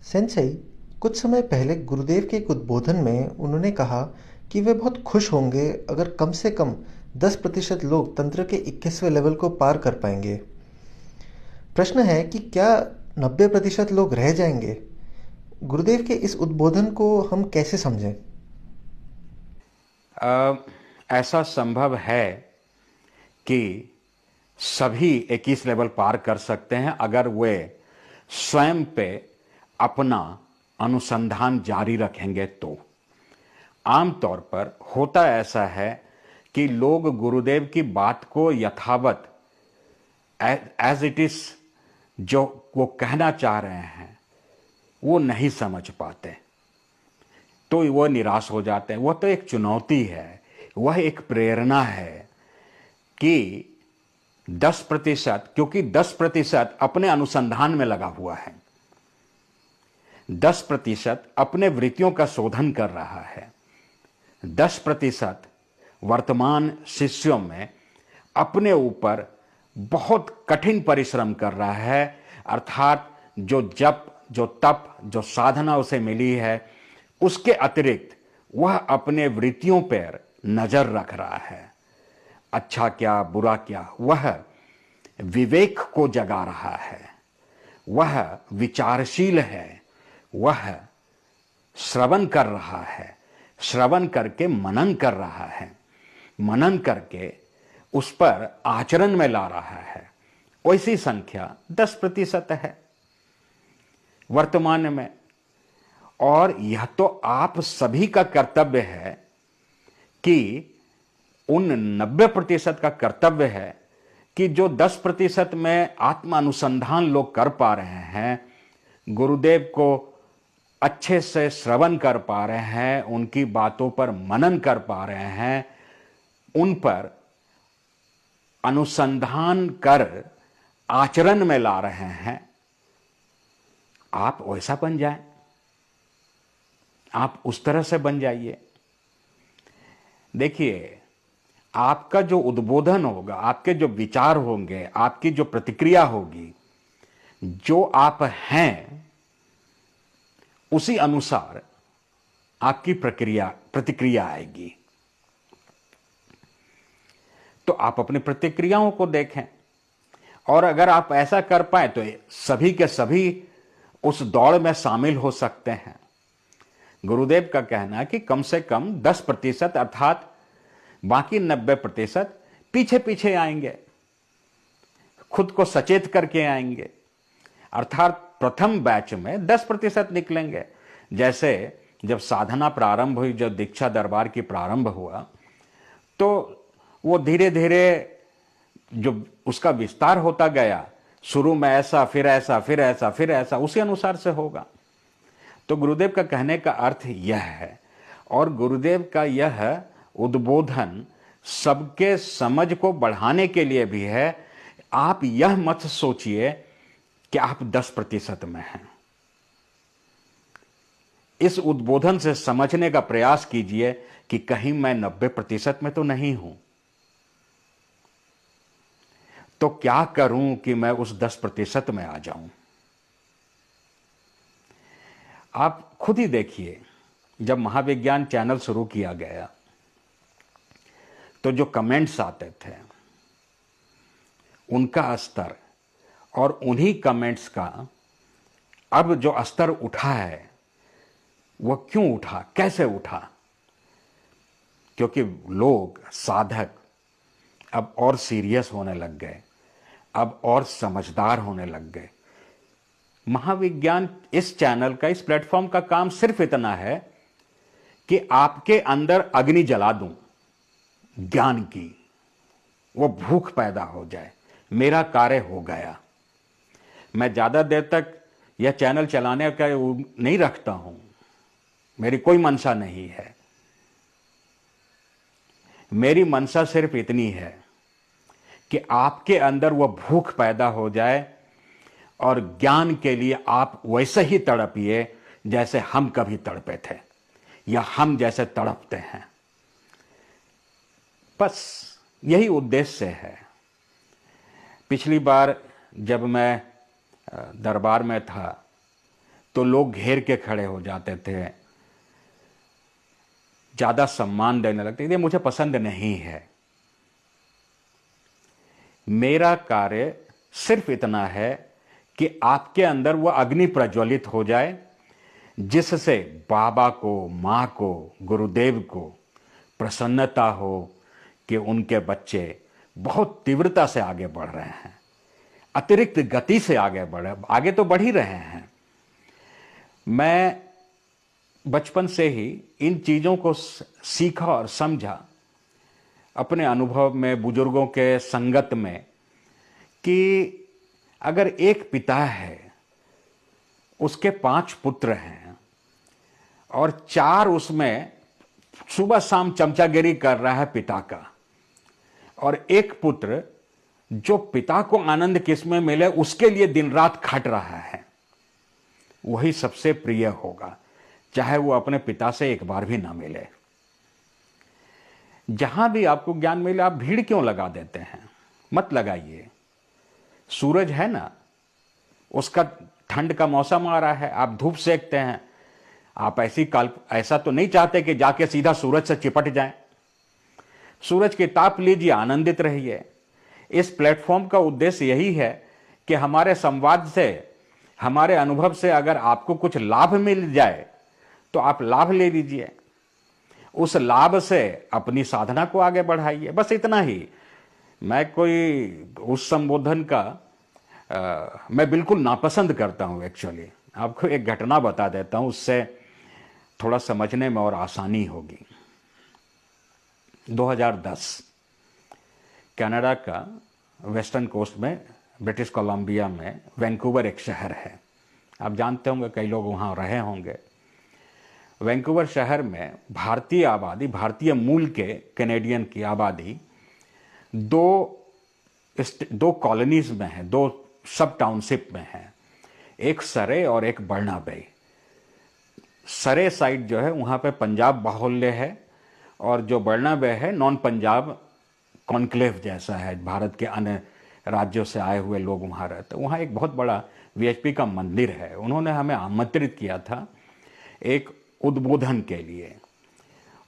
Sensei, कुछ समय पहले गुरुदेव के एक उद्बोधन में उन्होंने कहा कि वे बहुत खुश होंगे अगर कम से कम 10% लोग तंत्र के 21वें लेवल को पार कर पाएंगे। प्रश्न है कि क्या 90% लोग रह जाएंगे? गुरुदेव के इस उद्बोधन को हम कैसे समझें? अ, ऐसा संभव है कि सभी 21 लेवल पार कर सकते हैं अगर वे स्वयं पे अपना अनुसंधान जारी रखेंगे तो। आमतौर पर होता ऐसा है कि लोग गुरुदेव की बात को यथावत एज इट इज जो वो कहना चाह रहे हैं वो नहीं समझ पाते, तो वो निराश हो जाते हैं। वह तो एक चुनौती है, वह एक प्रेरणा है कि 10%, क्योंकि 10% अपने अनुसंधान में लगा हुआ है, 10% अपने वृत्तियों का शोधन कर रहा है, 10% वर्तमान शिष्यों में अपने ऊपर बहुत कठिन परिश्रम कर रहा है। अर्थात जो जप, जो तप, जो साधना उसे मिली है, उसके अतिरिक्त वह अपने वृत्तियों पर नजर रख रहा है। अच्छा क्या बुरा क्या, वह विवेक को जगा रहा है, वह विचारशील है, वह श्रवण कर रहा है, श्रवण करके मनन कर रहा है, मनन करके उस पर आचरण में ला रहा है। वैसी संख्या 10% है वर्तमान में। और यह तो आप सभी का कर्तव्य है कि उन 90% का कर्तव्य है कि जो 10% में आत्म अनुसंधान लोग कर पा रहे हैं, गुरुदेव को अच्छे से श्रवण कर पा रहे हैं, उनकी बातों पर मनन कर पा रहे हैं, उन पर अनुसंधान कर आचरण में ला रहे हैं, आप वैसा बन जाएं, आप उस तरह से बन जाइए। देखिए, आपका जो उद्बोधन होगा, आपके जो विचार होंगे, आपकी जो प्रतिक्रिया होगी, जो आप हैं उसी अनुसार आपकी प्रतिक्रिया आएगी। तो आप अपनी प्रतिक्रियाओं को देखें, और अगर आप ऐसा कर पाए तो सभी के सभी उस दौड़ में शामिल हो सकते हैं। गुरुदेव का कहना है कि कम से कम 10%, अर्थात बाकी 90% पीछे पीछे आएंगे, खुद को सचेत करके आएंगे। अर्थात प्रथम बैच में 10% निकलेंगे। जैसे जब साधना प्रारंभ हुई, जब दीक्षा दरबार की प्रारंभ हुआ, तो वो धीरे धीरे जो उसका विस्तार होता गया, शुरू में ऐसा, फिर ऐसा, फिर ऐसा, फिर ऐसा, उसी अनुसार से होगा। तो गुरुदेव का कहने का अर्थ यह है, और गुरुदेव का यह उद्बोधन सबके समझ को बढ़ाने के लिए भी है। आप यह मत सोचिए कि आप 10% में हैं। इस उद्बोधन से समझने का प्रयास कीजिए कि कहीं मैं 90% में तो नहीं हूं, तो क्या करूं कि मैं उस 10% में आ जाऊं। आप खुद ही देखिए, जब महाविज्ञान चैनल शुरू किया गया तो जो कमेंट्स आते थे, उनका स्तर, और उन्हीं कमेंट्स का अब जो स्तर उठा है, वह क्यों उठा, कैसे उठा? क्योंकि लोग, साधक अब और सीरियस होने लग गए, अब और समझदार होने लग गए। महाविज्ञान इस चैनल का, इस प्लेटफॉर्म का काम सिर्फ इतना है कि आपके अंदर अग्नि जला दूं ज्ञान की, वो भूख पैदा हो जाए। मेरा कार्य हो गया। मैं ज्यादा देर तक यह चैनल चलाने का नहीं रखता हूं, मेरी कोई मंशा नहीं है। मेरी मंशा सिर्फ इतनी है कि आपके अंदर वह भूख पैदा हो जाए और ज्ञान के लिए आप वैसे ही तड़पिए जैसे हम कभी तड़पे थे, या हम जैसे तड़पते हैं। बस यही उद्देश्य है। पिछली बार जब मैं दरबार में था, तो लोग घेर के खड़े हो जाते थे, ज्यादा सम्मान देने लगते। ये मुझे पसंद नहीं है। मेरा कार्य सिर्फ इतना है कि आपके अंदर वह अग्नि प्रज्वलित हो जाए जिससे बाबा को, मां को, गुरुदेव को प्रसन्नता हो कि उनके बच्चे बहुत तीव्रता से आगे बढ़ रहे हैं, अतिरिक्त गति से आगे तो बढ़ ही रहे हैं। मैं बचपन से ही इन चीजों को सीखा और समझा अपने अनुभव में, बुजुर्गों के संगत में, कि अगर एक पिता है, उसके 5 पुत्र हैं और 4 उसमें सुबह शाम चमचागिरी कर रहा है पिता का, और एक पुत्र जो पिता को आनंद किसमें मिले उसके लिए दिन रात खट रहा है, वही सबसे प्रिय होगा, चाहे वो अपने पिता से एक बार भी ना मिले। जहां भी आपको ज्ञान मिले आप भीड़ क्यों लगा देते हैं? मत लगाइए। सूरज है ना, उसका ठंड का मौसम आ रहा है, आप धूप सेकते हैं, आप ऐसा तो नहीं चाहते कि जाके सीधा सूरज से चिपट जाएं। सूरज की ताप लीजिए, आनंदित रहिए। इस प्लेटफॉर्म का उद्देश्य यही है कि हमारे संवाद से, हमारे अनुभव से अगर आपको कुछ लाभ मिल जाए तो आप लाभ ले लीजिए, उस लाभ से अपनी साधना को आगे बढ़ाइए। बस इतना ही। मैं कोई उस संबोधन का मैं बिल्कुल नापसंद करता हूं। एक्चुअली आपको एक घटना बता देता हूं, उससे थोड़ा समझने में और आसानी होगी। 2010 कनाडा का वेस्टर्न कोस्ट में, ब्रिटिश कोलंबिया में वैंकूवर एक शहर है। आप जानते होंगे, कई लोग वहाँ रहे होंगे। वैंकूवर शहर में भारतीय आबादी, भारतीय मूल के कैनेडियन की आबादी दो कॉलोनीज में है, 2 सब टाउनशिप में है, एक सरे और एक बर्नाबे। सरे साइड जो है वहाँ पे पंजाब बाहुल्य है, और जो बर्नाबे है नॉन पंजाब कॉन्क्लेव जैसा है, भारत के अन्य राज्यों से आए हुए लोग वहाँ रहते हैं। वहाँ एक बहुत बड़ा वीएचपी का मंदिर है। उन्होंने हमें आमंत्रित किया था एक उद्बोधन के लिए।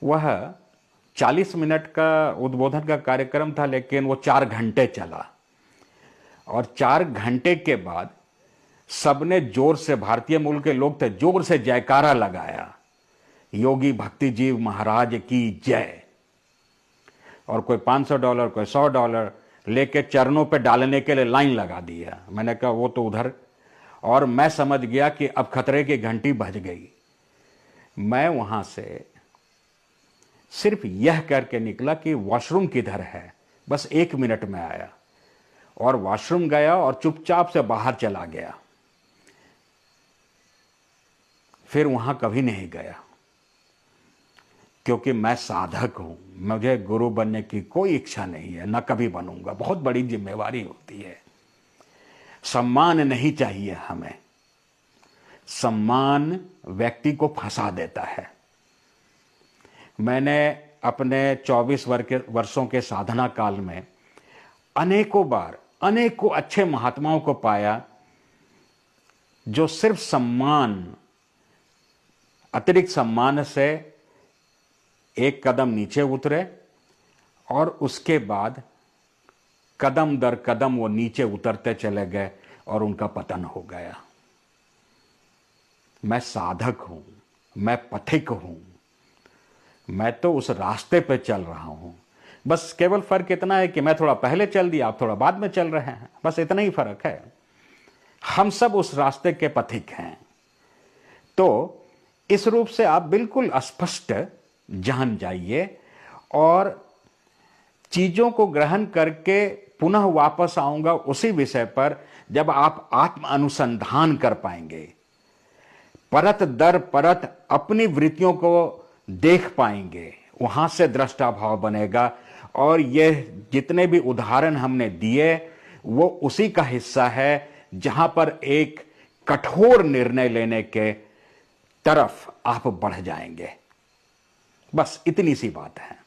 वह 40 मिनट का उद्बोधन का कार्यक्रम था, लेकिन वो 4 घंटे चला, और 4 घंटे के बाद सबने जोर से, भारतीय मूल के लोग थे, जोर से जयकारा लगाया, योगी भक्ति जीव महाराज की जय। और कोई $500, कोई $100 लेके चरणों पे डालने के लिए लाइन लगा दिया। मैंने कहा वो तो उधर, और मैं समझ गया कि अब खतरे की घंटी बज गई। मैं वहां से सिर्फ यह करके निकला कि वॉशरूम किधर है, बस 1 मिनट में आया, और वॉशरूम गया और चुपचाप से बाहर चला गया। फिर वहां कभी नहीं गया, क्योंकि मैं साधक हूं, मुझे गुरु बनने की कोई इच्छा नहीं है, न कभी बनूंगा। बहुत बड़ी जिम्मेवारी होती है। सम्मान नहीं चाहिए हमें। सम्मान व्यक्ति को फंसा देता है। मैंने अपने 24 वर्षों के साधना काल में अनेकों बार अनेकों अच्छे महात्माओं को पाया जो सिर्फ सम्मान, अतिरिक्त सम्मान से एक कदम नीचे उतरे, और उसके बाद कदम दर कदम वो नीचे उतरते चले गए और उनका पतन हो गया। मैं साधक हूं, मैं पथिक हूं, मैं तो उस रास्ते पे चल रहा हूं। बस केवल फर्क इतना है कि मैं थोड़ा पहले चल दिया, आप थोड़ा बाद में चल रहे हैं, बस इतना ही फर्क है। हम सब उस रास्ते के पथिक हैं। तो इस रूप से आप बिल्कुल स्पष्ट जान जाइए, और चीजों को ग्रहण करके पुनः वापस आऊंगा उसी विषय पर जब आप आत्म अनुसंधान कर पाएंगे, परत दर परत अपनी वृत्तियों को देख पाएंगे, वहां से दृष्टा भाव बनेगा। और ये जितने भी उदाहरण हमने दिए वो उसी का हिस्सा है जहां पर एक कठोर निर्णय लेने के तरफ आप बढ़ जाएंगे। बस इतनी सी बात है।